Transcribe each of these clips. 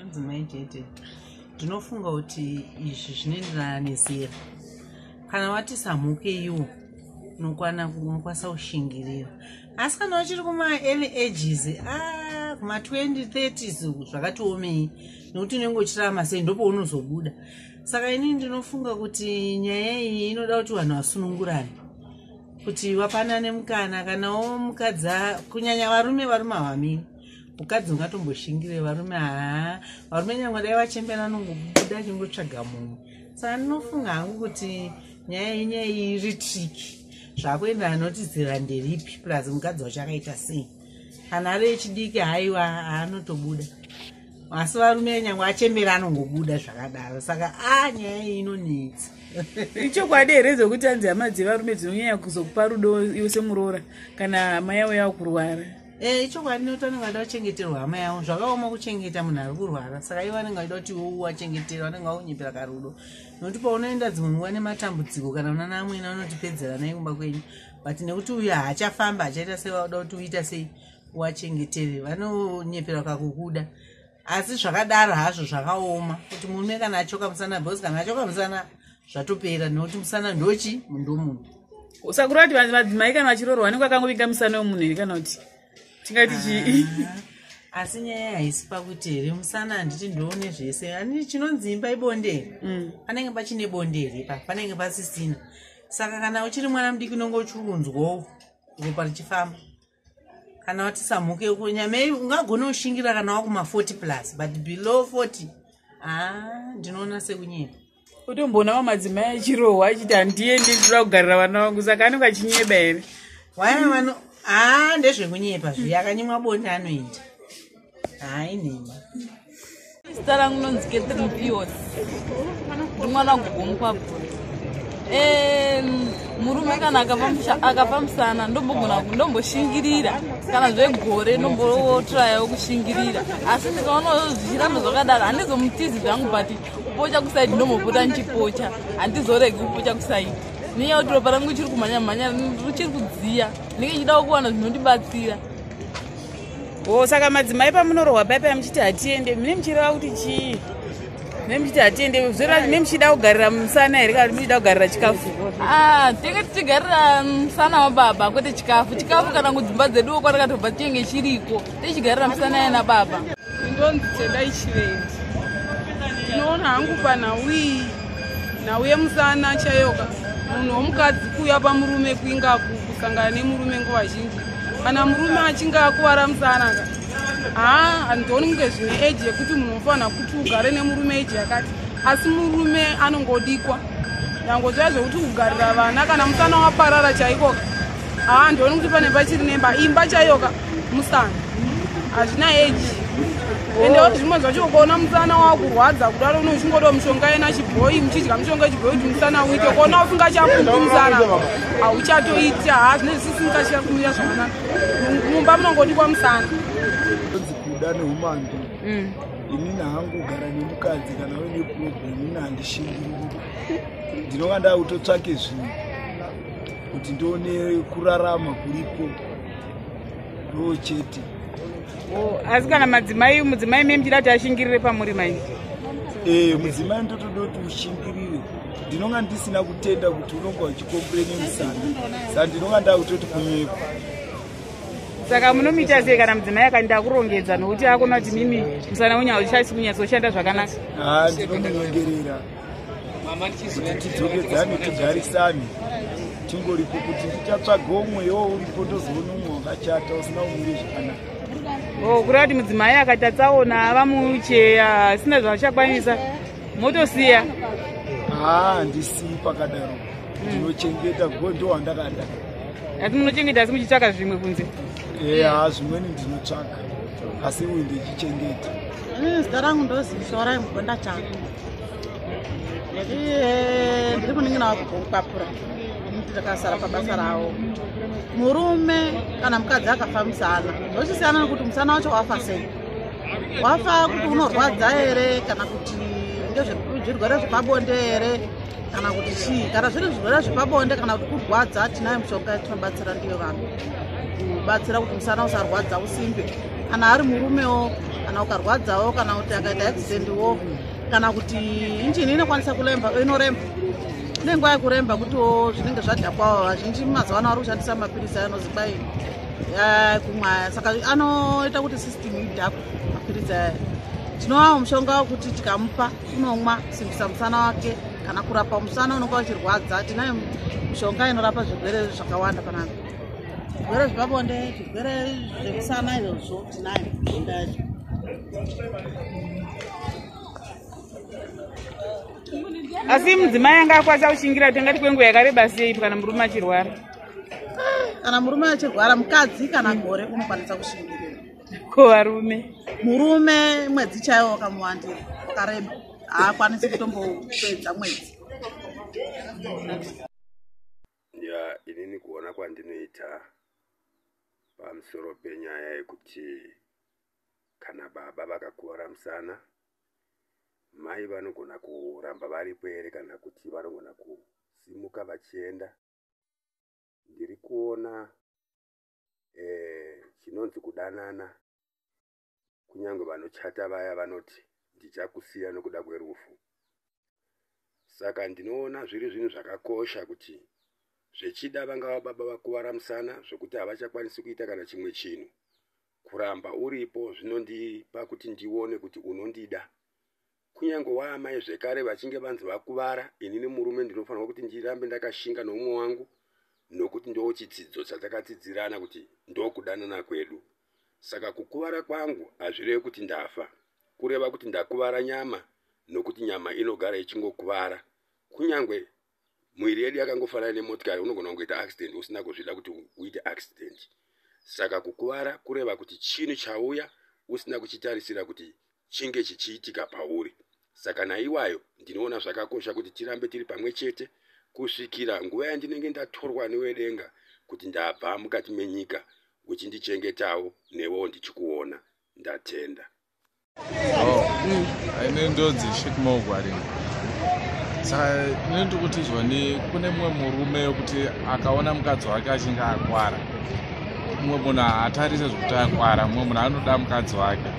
Anzimai Tete, ndinofunga kuti izvi zvinoenderana nezera. Kana wati samuke iwo unokwanisa kushingirira. Asi kana uchiri kuma early ages, kuma 20-30s zvakati omei, nekuti unenge uchirarama sei ndipo unozobuda. Saka ini ndinofunga kuti nyaya iyi inoda kuti vanhu vasunungurane. Kuti wapanane mukana kanawo mukadza kunyanya varume havamiri. Mukadzi ungatomboshingira varume nyangwe dai vachembera nongobuda chingotsvaga munhu. Saka ndinofunga hangu kuti nyaya iyi iri triki. Zvakuendana noti zera nderipi plus mukadzi wacho akaita sei. Kana ari echidiki haiwa anotobuda. Asi varume nyangwe achembera anongobuda zvakadaro. Saka nyaya iyi inonetsa. Ichokwadi here zvokuti hanzi hama dzevarume dzinonyanya kuzokupa rudo iwe semuroora kana mai yavo yakurwara? Ichokwadi nekuti vanenge vachida kuchengeterwa hama yavo. Zvakaoma kuchengeta munhu ari kurwara. Saka ivo vanenge vachida kuti iwe wachengetera, vanenge vakunyepera karudo. Nokuti paunoenda dzimwe nguva nematambudziko kana unana amweni vanotipedzera naye kumba kwenyu. But nekuti uyu haachafamba achaita sei vauda kuti uita sei wachengetere, vanonyepera kakukuda. Asi zvakadaro hazvo zvakaoma kuti murume kana achoka musana, bosi kana achoka musana zvatopera, nekuti musana ndochi munhu munhu. Usakura kuti madzimai kana vachirorwa vanenge vakangovinga musana wemunhu here kana kuti tingati chii? Asi nyaya haisi pakuti here musana handiti ndoone zvese. Ani chinonzi imba ibonde. Panenge pachine bonde here pa, panenge pasisina. Saka kana uchiri mwana mudiki unenge uchiunzwawo ropa richifamba. Kana wati samuke kunyamei ungagona kushingira kana wakuma 40+, but below 40 ndinoona sekunyepa. Utomboona madzimai achirohwa achiti handiendi ndinoda kugarira vana vangu, saka anenge achinyeba here? Waya vano ndezvekunyepa zviya, akanyimwa bonde anoenda. Inema. Zita rangu nonzi Catherine Pius. Ndimwana wangu murume kana akafa musana ndomboshingirira, kana zvegore ndombotryawo kushingirira. Asi ndikaona zvichiramba zvakadaro handizomutizi zvangu, but kupocha kusaidi ndombopota ndichipocha, handizoregi kupocha kusaidi. Nenyaya yekuti ropa rangu richiri kumhanya richiri kudziya, ndinenge ndichida kuwana zvinondibatsira. Saka madzimai pamunorohwa paipa muchiti hatiende, mune muchireva kuti chii? Mune muchiti hatiende zvora mune muchida kugarira musana here kana muchida kugarira chikafu? Tinenge tichigarira musana wababa kwete chikafu. Chikafu kana kudzimba dzedu kwatakatobva tinenge chiriko, tichigarira musana yana baba. Ndonzi Tendai Chivendi. Tinoona hangu panhau ye musana chayoka, munhu womukadzi kuuya pamurume kuingaku kusangana nemurume nguva zhinji. Kana murume achinge akuwara musana handioni kunge zvine eji yekuti munhu unofanira kuti ugare nemurume eji yakati. Asi murume anongodikwa. Nyange zviya zvokuti kugarira vana kana musana waparara chaiko, ndioni kuti pane pachiri nemba imba chayoka musana. Hazvina eji. Endewo zvimwe zvacho ukaona musana wakurwadza kudaro unochingoda mushonga yena chibhoyi, muchidya mushonga wechibhoyi kuti musana uite. Ukaona usinga chapunzi musana hauchatoita. Zvinezvi sisingachira kumira zvakanaka. Mumba munongodikwa musana. Kuda neumambi. Inini hangu kugara nemukadzi kana uine problem ini handishingiriri. Ndinonga ndakutotsvake zvinhu kuti ndione kurarama kuripo ndo chete. Asi kana mudzimai meme muchida kuti ashingirire pamuri mai? Mudzimai ndotoda kuti ushingirire. Ndinonga ndisina kutenda kuti unonga uchikomplene musana. Saka ndinonga ndakutoti kunyepa. Saka munomuita sei kana mudzimai akaenda kurongedza nokuti akona kuti mimi musana wenyu hauchasi kunyatsoshanda zvakanaka? Ndinomunyengerera kuti tidzokedzane tigarisane tingoripo, kuti ndichatsvaga umwewo uripo tozoona umwe wakachata usina umire zvakanaka. Kureva kuti mudzimai akati atsaona vamucheya asina zvachakwanisa motosiya? Handisii pakadaro, ndinochengeta ndo wandakada. Asi munochengeta asi muchitsvaka zvimwe kunze? Zvimweni ndinotsvaka asi uyu ndichichengeta. Zita rangu ndozi Shorai Mugonda Chako. Ndiri kuningina kupapura ndakasara pabasa rawo. Murume kana mukadzi akafa musana ndochisiyana nekuti musana wacho wafa sei. Wafa kuti unorwadza here kana kuti ngezvirwere zvepabonde here kana kuti chii. Kana zviri zvirwere zvepabonde kana kuti kurwadza, tinayo mishonga yatinobatsira ndiyo vanhu kubatsira kuti musana usarwadza usimbe. Kana ari murumewo kana ukarwadzawo kana kuti akaita accidentwo kana kuti injini inokwanisa inoremba nenguva yekuremba kutiwo zvinenge zvadhakwawo vazhinji mazuva ano vari kushandisa mapirisi anozi kwai kumwa saka anoita kuti system idhakwe mapirisi aya tinowawo mushonga wekuti tikamupa unomwa kusimbisa musana wake kana kurapa musana unonga uchirwadza tinayo mishonga inorapa zvirwere zvakawanda kana zvirwere zvepabonde zvirwere zvemusana izvozvo tinayo mishonga yacho. Asi mudzimai anga akwanisa kushingira tengati kwenguva yakareba sei kana murume achirwara? Kana murume achirwara, mukadzi kana gore unokwanisa kushingirira. Ko varume? Murume mwedzi chaiwo wakamuwandira wakareba haakwanisi kutombopedza mwedzi. Inini kuona kwandinoita pamusoro penyaya yekuti kana baba vakakuwara musana, mai vanogona kuramba varipo here kana kuti vanogona kusimuka vachienda. Ndiri kuona chinonzi kudanana, kunyange vanochata vaya vanoti ndichakusiya nokuda kwerufu. Saka ndinoona zviri zvinhu zvakakosha kuti zvechida vangava baba vakuwara musana zvokuti havachakwanisi kuita kana chimwe chinhu, kuramba uripo zvinondipa kuti ndione kuti unondida. Kunyange waamai zvekare vachinge vanzi vakuvara, inini murume ndinofanirwa kuti ndirambe ndakashinga noumwe wangu, nokuti ndo chidzidzo chatakadzidzirana kuti ndo kudanana kwedu. Saka kukuvara kwangu hazvirevi kuti ndafa, kureva kuti ndakuvara nyama, nokuti nyama inogara ichingokuvara. Kunyange mwiri yedu yakangofanana nemotikari, unogona kungoita accident usina kuzvida kuti uite accident. Saka kukuvara kureva kuti chinhu chauya usina kuchitarisira kuti chinge chichiitika pauri. Saka naiwayo ndinoona zvakakosha kuti tirambe tiri pamwe chete kusvikira nguva yandinenge ndatorwa newedenga kuti ndabva mukati menyika uchindichengetawo newewo ndichikuona. Ndatenda. Ine ndonzi Shikmogwari. Saka ndinoita kuti zvoni kune mumwe murume wekuti akaona mukadzi wake achinge akwara, mumwe munhu atarise zvokuti akwara, mumwe munhu anoda mukadzi wake.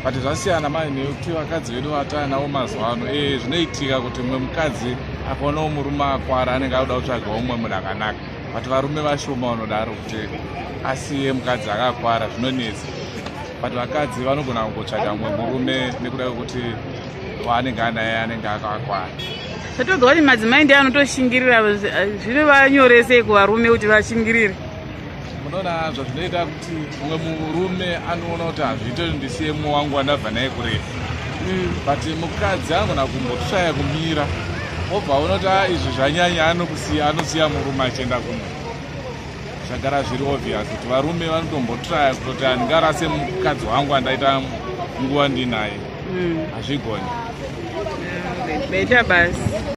But zvasiyana mai nekuti vakadzi vedu vatanawo mazuva ano zvinoitika kuti mumwe mukadzi akaonawo murume akwara anenge akuda kutsvagawo umwe munhu akanaka. But varume vashoma vanodaro kuti asiye mukadzi akakwara, zvinonetsa. But vakadzi vanogona kungotsvaga mumwe murume nekuda kwekuti waanenge anaye anenge akakwara. Zvatoga kuti madzimai ndiye anotoshingirira, zvinovanyoresei kuvarume kuti vashingirire? Munoona zvazvinoita kuti mumwe murume anoona kuti hazviite kuti ndisiye mumwe wangu wandabva naye kurefu. But mukadzi anogona kumbotsvaya kumira, obva aona kuti izvi zvanyanya anosiya murume achienda kumwe. Zvagara zviri obvious kuti varume vanotombotsvaya kuti handingarase mukadzi wangu andaita nguva ndinaye. Hazvigoni. Beta basi.